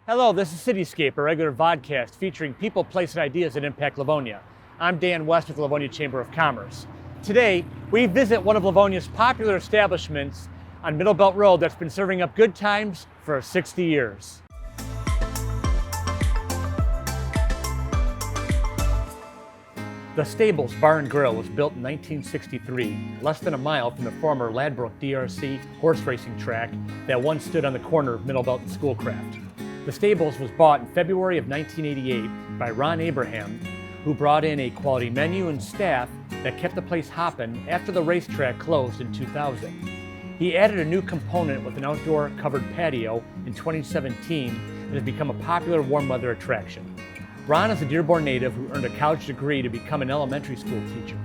Hello, this is Cityscape, a regular vodcast featuring people, place, and ideas that impact Livonia. I'm Dan West with the Livonia Chamber of Commerce. Today, we visit one of Livonia's popular establishments on Middle Belt Road that's been serving up good times for 60 years. The Stables Bar and Grill was built in 1963, less than a mile from the former Ladbroke DRC horse racing track that once stood on the corner of Middle Belt and Schoolcraft. The Stables was bought in February of 1988 by Ron Abraham, who brought in a quality menu and staff that kept the place hopping after the racetrack closed in 2000. He added a new component with an outdoor covered patio in 2017 and has become a popular warm weather attraction. Ron is a Dearborn native who earned a college degree to become an elementary school teacher.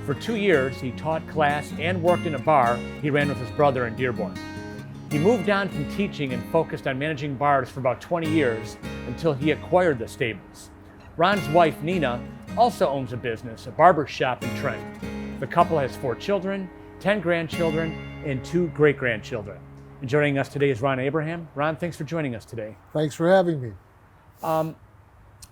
For 2 years, he taught class and worked in a bar he ran with his brother in Dearborn. He moved on from teaching and focused on managing bars for about 20 years until he acquired the Stables. Ron's wife, Nina, also owns a business, a barber shop in Trent. The couple has 4 children, 10 grandchildren, and 2 great-grandchildren. And joining us today is Ron Abraham. Ron, thanks for joining us today. Thanks for having me.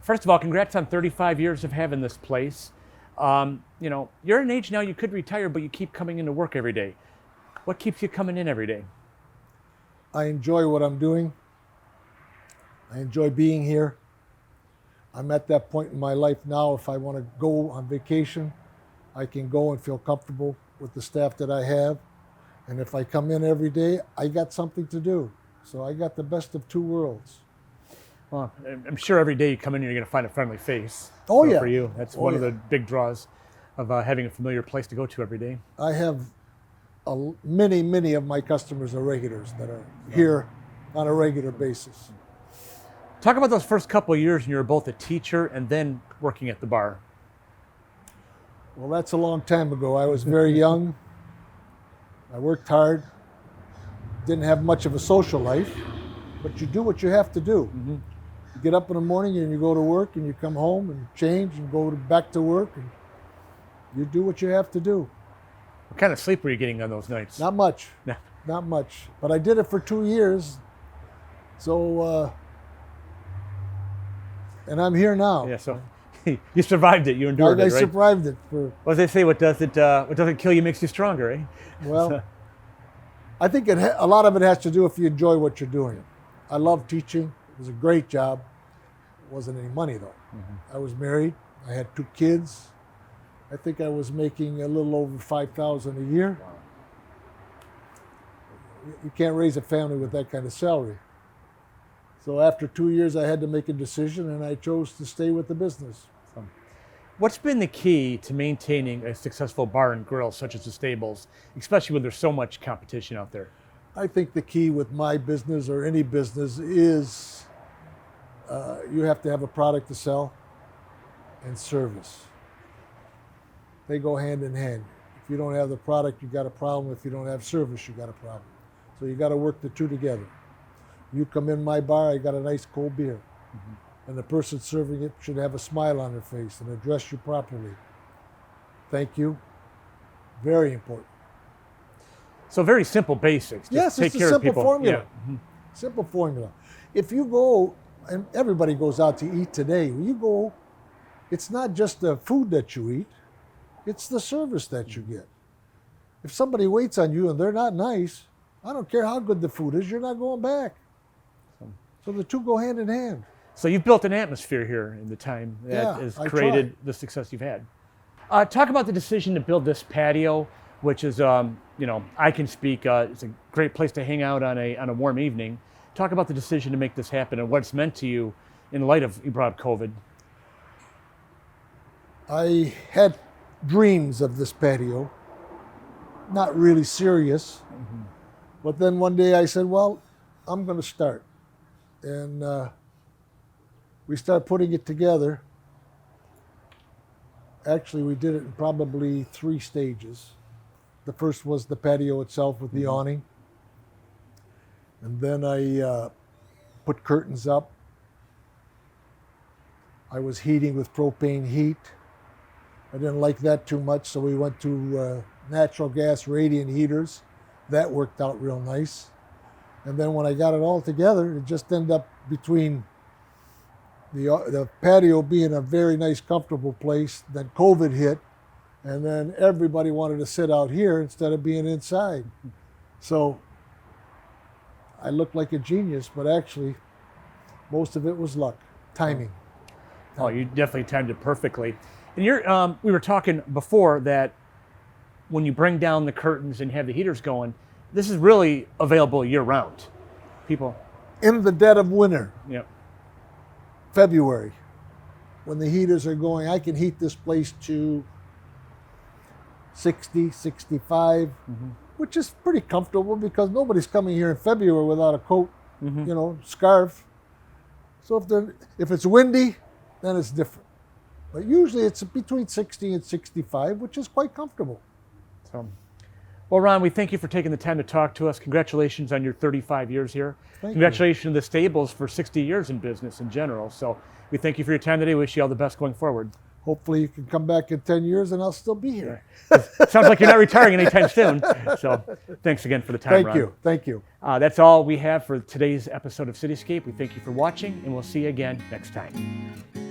First of all, congrats on 35 years of having this place. You're an age now you could retire, but you keep coming into work every day. What keeps you coming in every day? I enjoy what I'm doing. I enjoy being here. I'm at that point in my life now, if I want to go on vacation, I can go and feel comfortable with the staff that I have. And if I come in every day, I got something to do. So I got the best of 2 worlds. Well, I'm sure every day you come in, you're going to find a friendly face. Oh, so yeah. For you, that's one of the big draws of having a familiar place to go to every day. I have many of my customers are regulars that are here on a regular basis. Talk about those first couple of years when you were both a teacher and then working at the bar. Well, that's a long time ago. I was very young. I worked hard. Didn't have much of a social life, but you do what you have to do. Mm-hmm. You get up in the morning and you go to work and you come home and change and go back to work and you do what you have to do. What kind of sleep were you getting on those nights? Not much. No. Not much. But I did it for 2 years. So, and I'm here now. Yeah, so you survived it. You endured it, right? I survived it. What they say, what doesn't kill you makes you stronger, eh? Well, I think a lot of it has to do if you enjoy what you're doing. I love teaching. It was a great job. It wasn't any money, though. Mm-hmm. I was married. I had 2 kids. I think I was making a little over $5,000 a year. Wow. You can't raise a family with that kind of salary. So after 2 years, I had to make a decision, and I chose to stay with the business. What's been the key to maintaining a successful bar and grill such as the Stables, especially when there's so much competition out there? I think the key with my business or any business is you have to have a product to sell and service. They go hand in hand. If you don't have the product, you got a problem. If you don't have service, you got a problem. So you got to work the 2 together. You come in my bar, I got a nice cold beer. Mm-hmm. And the person serving it should have a smile on their face and address you properly. Thank you. Very important. So very simple basics. Yes, it's a simple formula. Yeah. Mm-hmm. Simple formula. If you go, and everybody goes out to eat today, when you go, it's not just the food that you eat, it's the service that you get. If somebody waits on you and they're not nice, I don't care how good the food is, you're not going back. So the 2 go hand in hand. So you've built an atmosphere here in the time that has created the success you've had. Talk about the decision to build this patio, which is, I can speak, it's a great place to hang out on a warm evening. Talk about the decision to make this happen and what it's meant to you in light of, you brought up COVID. I had dreams of this patio, not really serious. Mm-hmm. But then one day I said, well, I'm going to start. And we started putting it together. Actually, we did it in probably 3 stages. The first was the patio itself with the awning. And then I put curtains up. I was heating with propane heat. I didn't like that too much, so we went to natural gas radiant heaters. That worked out real nice. And then when I got it all together, it just ended up between the patio being a very nice, comfortable place, then COVID hit, and then everybody wanted to sit out here instead of being inside. So I looked like a genius, but actually most of it was luck, timing. Oh, you definitely timed it perfectly. And we were talking before that when you bring down the curtains and have the heaters going, this is really available year round. People. In the dead of winter, Yep. February, when the heaters are going, I can heat this place to 60, 65, which is pretty comfortable because nobody's coming here in February without a coat, scarf. So if it's windy, then it's different. But usually it's between 60 and 65, which is quite comfortable. So, well, Ron, we thank you for taking the time to talk to us. Congratulations on your 35 years here. Congratulations to the stables for 60 years in business in general. So we thank you for your time today. Wish you all the best going forward. Hopefully you can come back in 10 years and I'll still be here. Sounds like you're not retiring anytime soon. So thanks again for the time, Ron. Thank you. That's all we have for today's episode of Cityscape. We thank you for watching, and we'll see you again next time.